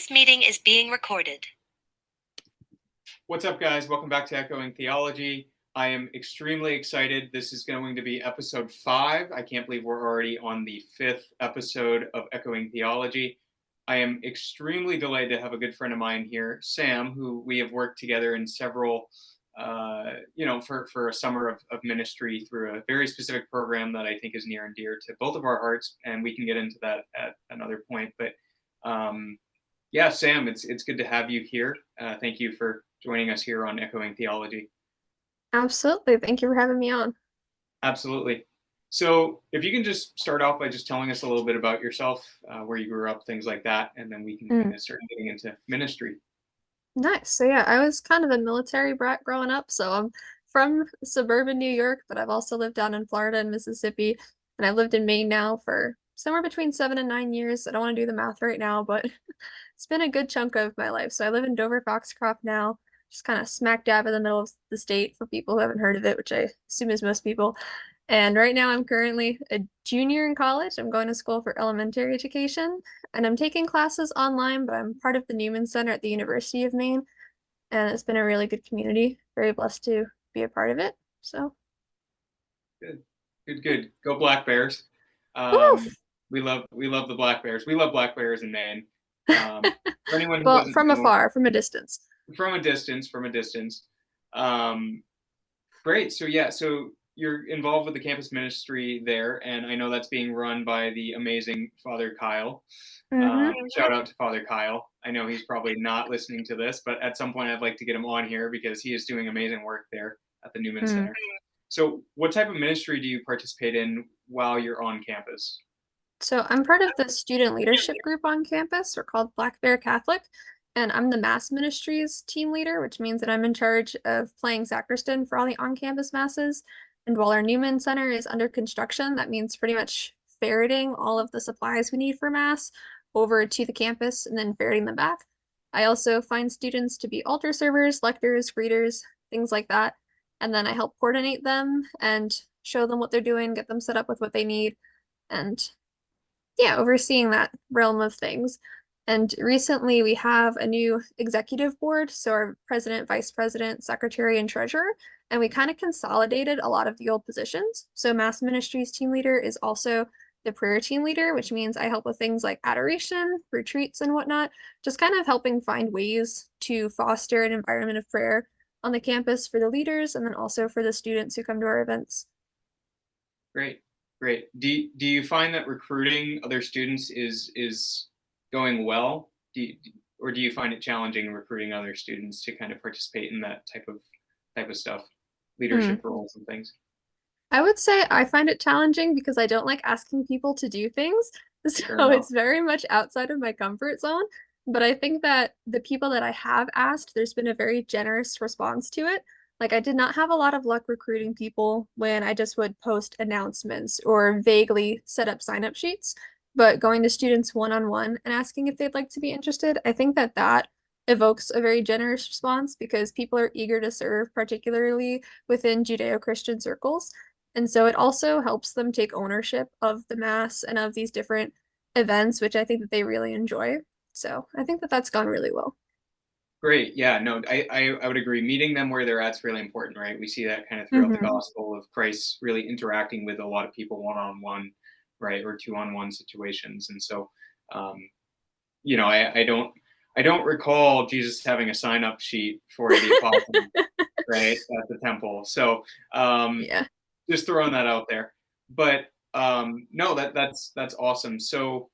This meeting is being recorded. What's up, guys? Welcome back to Echoing Theology. I am extremely excited. This is going to be episode 5. I can't believe we're already on the 5th episode of Echoing Theology. I am extremely delighted to have a good friend of mine here, Sam, who we have worked together in several, for a summer of ministry through a very specific program that I think is near and dear to both of our hearts, and we can get into that at another point. But yeah, Sam, it's good to have you here. Thank you for joining us here on Echoing Theology. Absolutely. Thank you for having me on. Absolutely. So if you can just start off by just telling us a little bit about yourself, where you grew up, things like that, and then we can kind of start getting into ministry. Nice. So yeah, I was kind of a military brat growing up. So I'm from suburban New York, but I've also lived down in Florida and Mississippi, and I've lived in Maine now for somewhere between 7 and 9 years. I don't want to do the math right now, but it's been a good chunk of my life. So I live in Dover, Foxcroft now, just kind of smack dab in the middle of the state for people who haven't heard of it, which I assume is most people. And right now I'm currently a junior in college. I'm going to school for elementary education, and I'm taking classes online, but I'm part of the Newman Center at the University of Maine, and it's been a really good community. Very blessed to be a part of it. So Good. Go Black Bears. We love the Black Bears. We love Black Bears in Maine. For anyone who well, doesn't from know, afar, from a distance. From a distance. Great. So yeah, so you're involved with the campus ministry there, and I know that's being run by the amazing Father Kyle. Shout out to Father Kyle. I know he's probably not listening to this, but at some point I'd like to get him on here because he is doing amazing work there at the Newman Center. So what type of ministry do you participate in while you're on campus? So I'm part of the student leadership group on campus. We're called Black Bear Catholic, and I'm the mass ministries team leader, which means that I'm in charge of playing sacristan for all the on-campus masses. And while our Newman Center is under construction, that means pretty much ferreting all of the supplies we need for mass over to the campus and then ferreting them back. I also find students to be altar servers, lectors, greeters, things like that. And then I help coordinate them and show them what they're doing, get them set up with what they need, and yeah, overseeing that realm of things. And recently we have a new executive board, so our president, vice president, secretary, and treasurer, and we kind of consolidated a lot of the old positions. So mass ministries team leader is also the prayer team leader, which means I help with things like adoration, retreats, and whatnot, just kind of helping find ways to foster an environment of prayer on the campus for the leaders and then also for the students who come to our events. Great. Do you find that recruiting other students is going well? Or do you find it challenging recruiting other students to kind of participate in that type of stuff, leadership roles and things? I would say I find it challenging because I don't like asking people to do things. So it's very much outside of my comfort zone. But I think that the people that I have asked, there's been a very generous response to it. Like I did not have a lot of luck recruiting people when I just would post announcements or vaguely set up sign-up sheets. But going to students one-on-one and asking if they'd like to be interested, I think that that evokes a very generous response because people are eager to serve, particularly within Judeo-Christian circles. And so it also helps them take ownership of the mass and of these different events, which I think that they really enjoy. So I think that that's gone really well. Great. Yeah, no, I would agree. Meeting them where they're at is really important, right? We see that kind of throughout the gospel of Christ really interacting with a lot of people one-on-one, right? Or two-on-one situations. And so, I don't recall Jesus having a sign-up sheet for the apostles, right, at the temple. So, Yeah. just throwing that out there. But no, that's awesome. So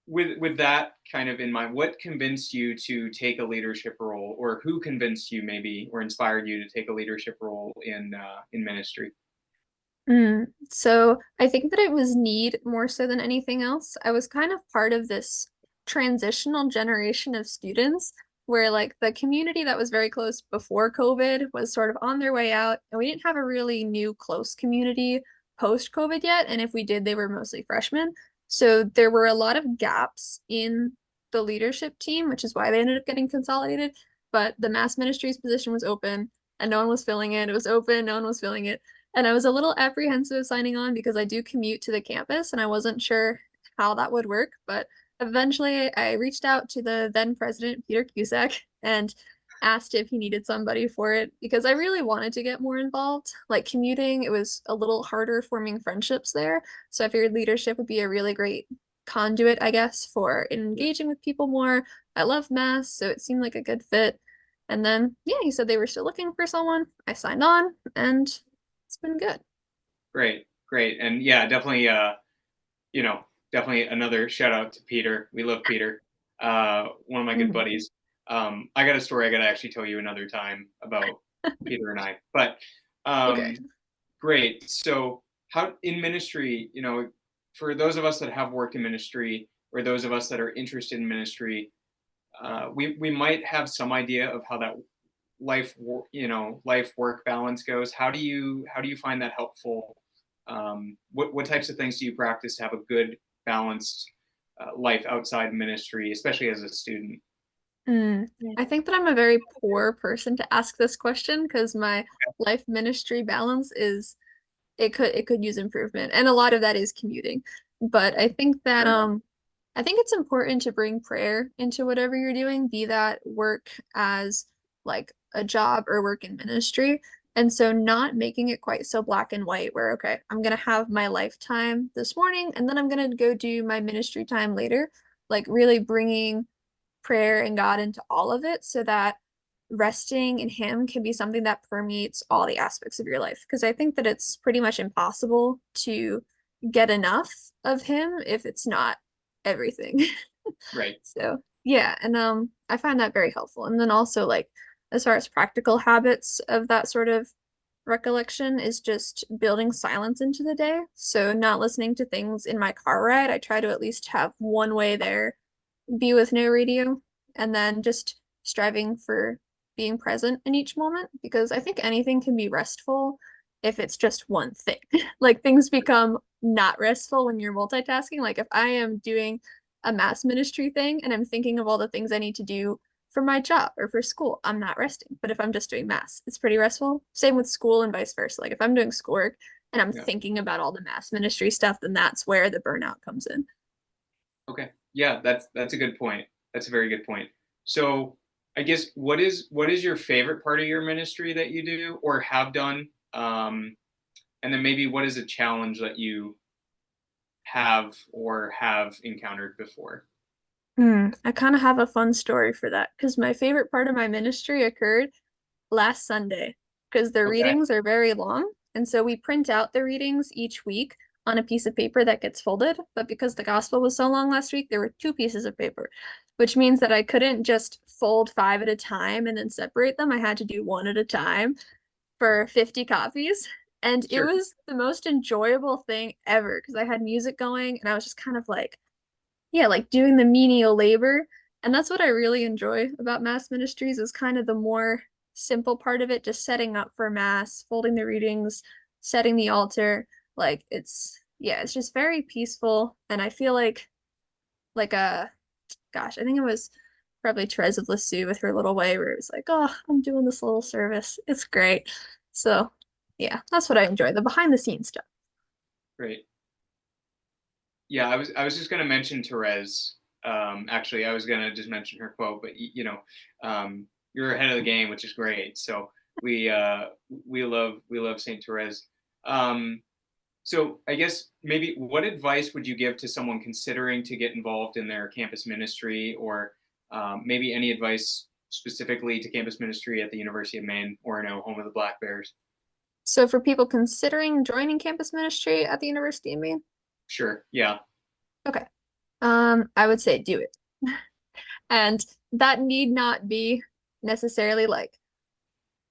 with that kind of in mind, what convinced you to take a leadership role, or who convinced you maybe or inspired you to take a leadership role in ministry? So I think that it was need more so than anything else. I was kind of part of this transitional generation of students where like the community that was very close before COVID was sort of on their way out, and we didn't have a really new close community post COVID yet. And if we did, they were mostly freshmen. So there were a lot of gaps in the leadership team, which is why they ended up getting consolidated. But the mass ministries position was open and no one was filling it. It was open, no one was filling it. And I was a little apprehensive signing on because I do commute to the campus and I wasn't sure how that would work. But eventually I reached out to the then president, Peter Cusack, and asked if he needed somebody for it because I really wanted to get more involved. Like commuting, it was a little harder forming friendships there. So I figured leadership would be a really great conduit, I guess, for engaging with people more. I love mass, so it seemed like a good fit. And then, yeah, he said they were still looking for someone. I signed on, and it's been good. Great, great. And yeah, definitely you know, definitely another shout out to Peter. We love Peter. One of my good Mhm. buddies. I got a story I got to actually tell you another time about Peter and I. But Okay. um, great. So, how in ministry, for those of us that have worked in ministry, or those of us that are interested in ministry, we might have some idea of how that life work balance goes. How do you find that helpful? What types of things do you practice to have a good balanced life outside ministry, especially as a student? Mm. I think that I'm a very poor person to ask this question because my life ministry balance is it could use improvement. And a lot of that is commuting. But I think that Fair enough. I think it's important to bring prayer into whatever you're doing, be that work as like a job or work in ministry. And so not making it quite so black and white where, okay, I'm gonna have my lifetime this morning and then I'm gonna go do my ministry time later. Like really bringing prayer and God into all of it so that resting in Him can be something that permeates all the aspects of your life. Because I think that it's pretty much impossible to get enough of Him if it's not everything. Right. So yeah, and I find that very helpful. And then also like as far as practical habits of that sort of recollection is just building silence into the day. So not listening to things in my car ride. I try to at least have one way there be with no radio, and then just striving for being present in each moment because I think anything can be restful if it's just one thing. Like things become not restful when you're multitasking. Like if I am doing a mass ministry thing and I'm thinking of all the things I need to do for my job or for school, I'm not resting. But if I'm just doing mass, it's pretty restful. Same with school and vice versa. Like if I'm doing schoolwork and I'm Yeah. thinking about all the mass ministry stuff, then that's where the burnout comes in. Okay. Yeah, that's a good point. That's a very good point. So, I guess what is your favorite part of your ministry that you do or have done? And then maybe what is a challenge that you have encountered before? I kind of have a fun story for that because my favorite part of my ministry occurred last Sunday because the Okay. readings are very long. And so we print out the readings each week on a piece of paper that gets folded. But because the gospel was so long last week, there were two pieces of paper, which means that I couldn't just fold five at a time and then separate them. I had to do one at a time for 50 copies. And it Sure. was the most enjoyable thing ever because I had music going and I was just kind of like, yeah, like doing the menial labor. And that's what I really enjoy about mass ministries is kind of the more simple part of it, just setting up for mass, folding the readings, setting the altar. Like it's yeah, it's just very peaceful. And I feel like gosh, I think it was probably Therese of Lisieux with her little way where it was like, oh, I'm doing this little service. It's great. So yeah, that's what I enjoy, the behind the scenes stuff. Great. Yeah, I was just gonna mention Therese. Actually, I was gonna just mention her quote, but you're ahead of the game, which is great. So we love Saint Therese. Um, so I guess maybe what advice would you give to someone considering to get involved in their campus ministry, or maybe any advice specifically to campus ministry at the University of Maine, or no, home of the Black Bears? So for people considering joining campus ministry at the University of Maine, Sure. Yeah. okay. I would say do it. And that need not be necessarily like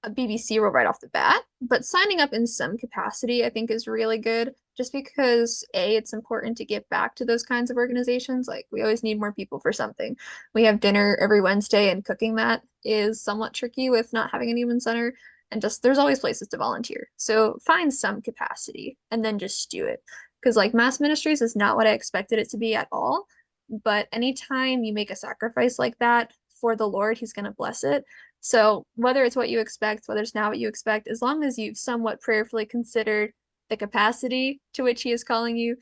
a BBC role right off the bat, but signing up in some capacity I think is really good just because A, it's important to give back to those kinds of organizations. Like we always need more people for something. We have dinner every Wednesday and cooking that is somewhat tricky with not having an even center and just there's always places to volunteer. So find some capacity and then just do it. Because like mass ministries is not what I expected it to be at all. But anytime you make a sacrifice like that for the Lord, He's going to bless it. So whether it's what you expect, whether it's not what you expect, as long as you've somewhat prayerfully considered the capacity to which he is calling you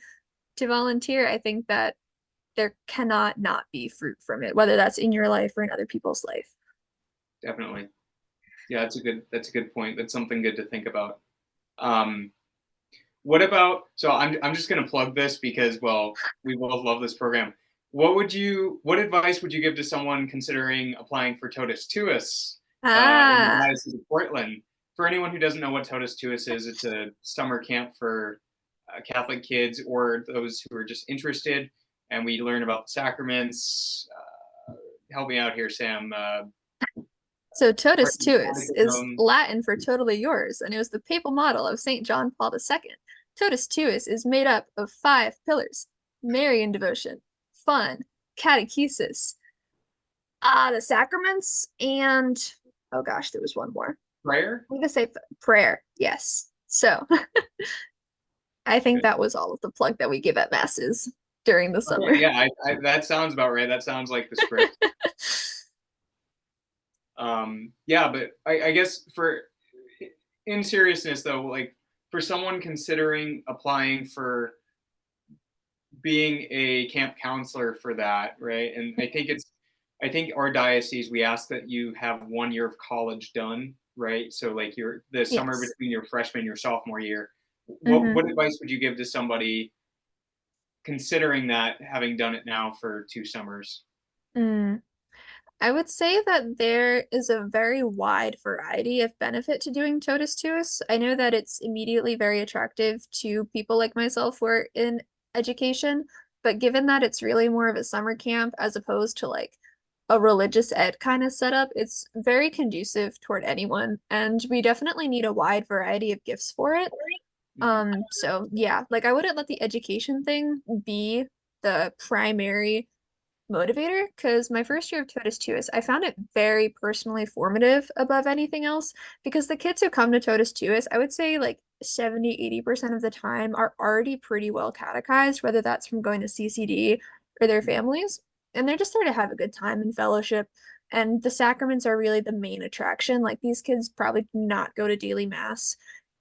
to volunteer, I think that there cannot not be fruit from it, whether that's in your life or in other people's life. Definitely. Yeah, that's a good point. That's something good to think about. What about, so I'm just going to plug this because, well, we both love this program. What advice would you give to someone considering applying for Totus Tuus in the Ah, Diocese of Portland? For anyone who doesn't know what Totus Tuus is, it's a summer camp for Catholic kids or those who are just interested, and we learn about the sacraments. Help me out here, Sam. so totus tuus is Latin for totally yours, and it was the papal model of St. John Paul II. Totus tuus is made up of 5 pillars: Marian devotion, fun, catechesis, the sacraments, and oh gosh, there was one more. Prayer. I'm gonna say prayer. Yes. So I think Good. that was all of the plug that we give at masses during the summer. Okay, yeah, that sounds about right. That sounds like the script. Yeah, but I guess in seriousness though, like for someone considering applying for being a camp counselor for that, right? And I think our diocese, we ask that you have 1 year of college done, right? So like the summer Yes. between your freshman, your sophomore year. Hmm. What advice would you give to somebody considering that, having done it now for 2 summers? Mm. I would say that there is a very wide variety of benefit to doing totus tuus. I know that it's immediately very attractive to people like myself who are in education, but given that it's really more of a summer camp as opposed to like a religious ed kind of setup, it's very conducive toward anyone, and we definitely need a wide variety of gifts for it. Mhm. So yeah, like I wouldn't let the education thing be the primary motivator because my first year of Totus Tuus, I found it very personally formative above anything else because the kids who come to Totus Tuus, I would say like 70-80% of the time are already pretty well catechized, whether that's from going to CCD or their families. And they're just there to have a good time and fellowship. And the sacraments are really the main attraction. Like these kids probably do not go to daily mass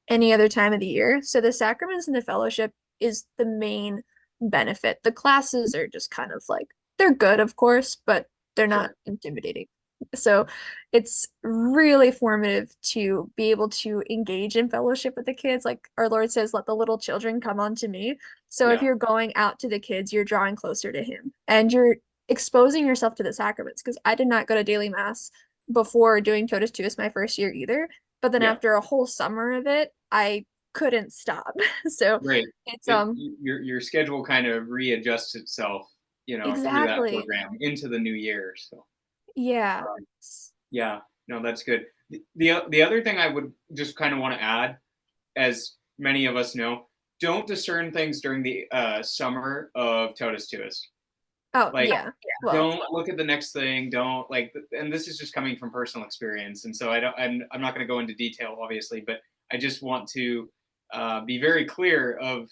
any other time of the year. So the sacraments and the fellowship is the main benefit. The classes are just kind of like they're good, of course, but they're not Sure. intimidating. So it's really formative to be able to engage in fellowship with the kids. Like our Lord says, let the little children come unto me. So if Yeah. you're going out to the kids, you're drawing closer to him and you're exposing yourself to the sacraments. Because I did not go to daily mass before doing Totus Tuus my first year either. But then Yeah. after a whole summer of it, I couldn't stop. So Right. it's Your schedule kind of readjusts itself, through that exactly. program into the new year. So Yeah. um, yeah, no, that's good. The other thing I would just kind of want to add, as many of us know, don't discern things during the summer of Totus Tuus. Oh, Like, yeah. Well, don't look at the next thing. Don't like, and this is just coming from personal experience, and so I'm not going to go into detail, obviously, but I just want to be very clear of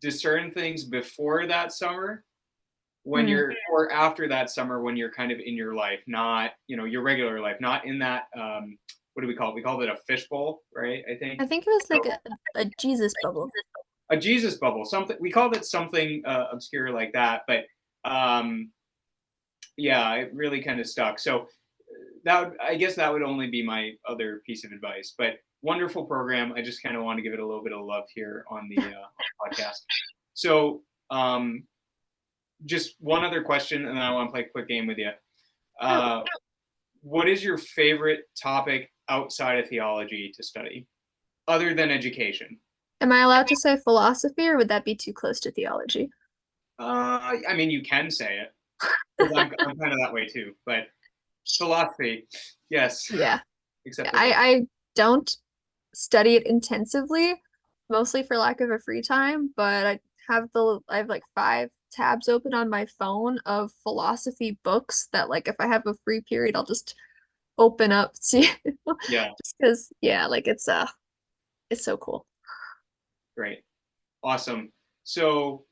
discern things before that summer when mm, you're or after that summer when you're kind of in your life, not your regular life, not in that what do we call it? We called it a fishbowl, right? I think. I think it was So like a Jesus bubble. a Jesus bubble, something we called it something obscure like that, but um, yeah, it really kind of stuck. So I guess that would only be my other piece of advice. But wonderful program. I just kind of want to give it a little bit of love here on the podcast. So just one other question, and then I want to play a quick game with you. Oh, Uh, what is your favorite topic outside of theology to study, other than education? am I allowed to say philosophy, or would that be too close to theology? I mean, you can say it because I'm kind of that way too. But philosophy, yes, Yeah. acceptable. I don't study it intensively, mostly for lack of a free time, but I have like 5 tabs open on my phone of philosophy books that like if I have a free period, I'll just open up to Yeah, just because yeah, like it's so cool. great. Awesome. So,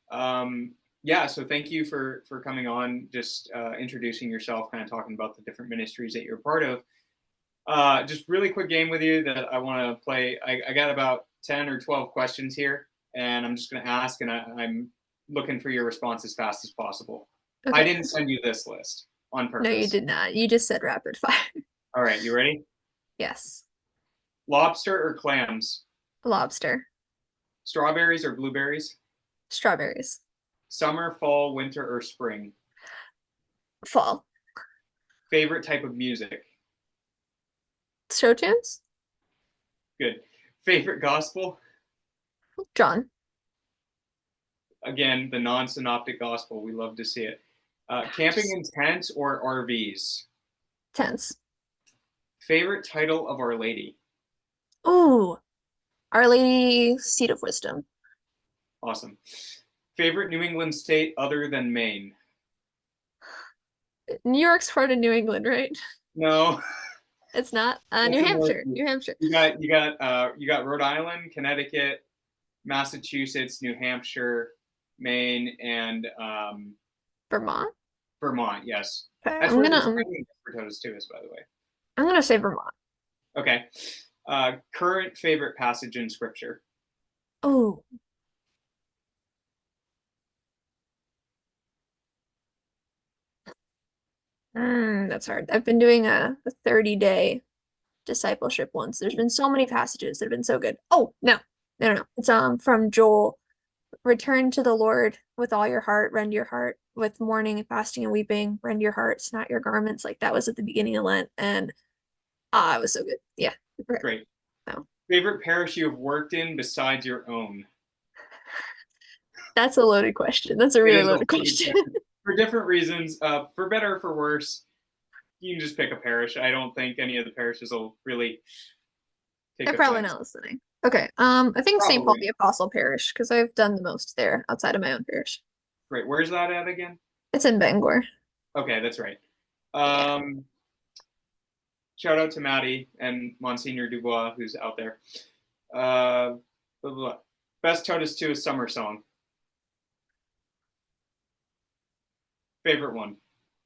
yeah, so thank you for coming on, just introducing yourself, kind of talking about the different ministries that you're part of. Just really quick game with you that I want to play. I got about 10 or 12 questions here, and I'm just going to ask, and I'm looking for your response as fast as possible. Okay. I didn't send you this list on purpose. No, you did not. You just said rapid fire. All right, you ready? Yes. Lobster or clams? Lobster. Strawberries or blueberries? Strawberries. Summer, fall, winter, or spring? Fall. Favorite type of music? Show tunes? Good. Favorite gospel? John. Again, the non-synoptic gospel. We love to see it. Camping in tents or RVs? Tents. Favorite title of Our Lady? Ooh. Our Lady, Seat of Wisdom. Awesome. Favorite New England state other than Maine? New York's part of New England, right? No. It's not. That's New the Hampshire. Northeast. New Hampshire. You got Rhode Island, Connecticut, Massachusetts, New Hampshire, Maine, and Vermont. Vermont. Yes, Okay, that's where the Chinese potatoes too is, by the way. I'm gonna say Vermont. Okay. Current favorite passage in Scripture? Oh. That's hard. I've been doing a 30-day discipleship once. There's been so many passages that have been so good. Oh, no. No. It's from Joel. Return to the Lord with all your heart, rend your heart with mourning and fasting and weeping, rend your hearts, not your garments. Like that was at the beginning of Lent, and it was so good. Yeah. Great. No. Favorite parish you have worked in besides your own? That's a loaded question. That's a really loaded question. For different reasons, for better or for worse, you can just pick a parish. I don't think any of the parishes will really take They're probably offense. not listening. Okay. I think St. Paul the Apostle Parish, because I've done the most there outside of my own parish. Great. Where's that at again? It's in Bangor. Okay, that's right. Yeah. Shout out to Maddie and Monsignor Dubois, who's out there. Blah, blah, blah. Best Totus 2 is Summer Song. Favorite one?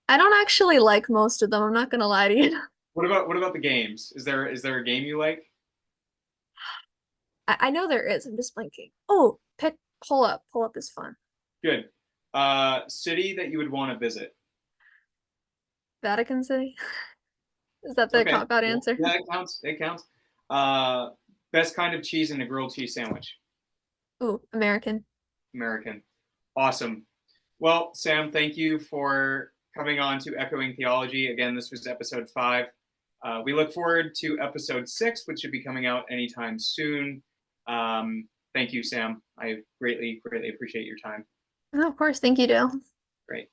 I don't actually like most of them. I'm not gonna lie to you. What about the games? Is there a game you like? I know there is. I'm just blanking. Oh, pull up. Pull up is fun. Good. City that you would want to visit? Vatican City. Is that the cop-out answer? Yeah, it counts. It counts. Best kind of cheese in a grilled cheese sandwich? Ooh, American. American. Awesome. Well, Sam, thank you for coming on to Echoing Theology. Again, this was episode 5. We look forward to episode 6, which should be coming out anytime soon. Thank you, Sam. I greatly appreciate your time. Oh, of course. Thank you, Dale. Great.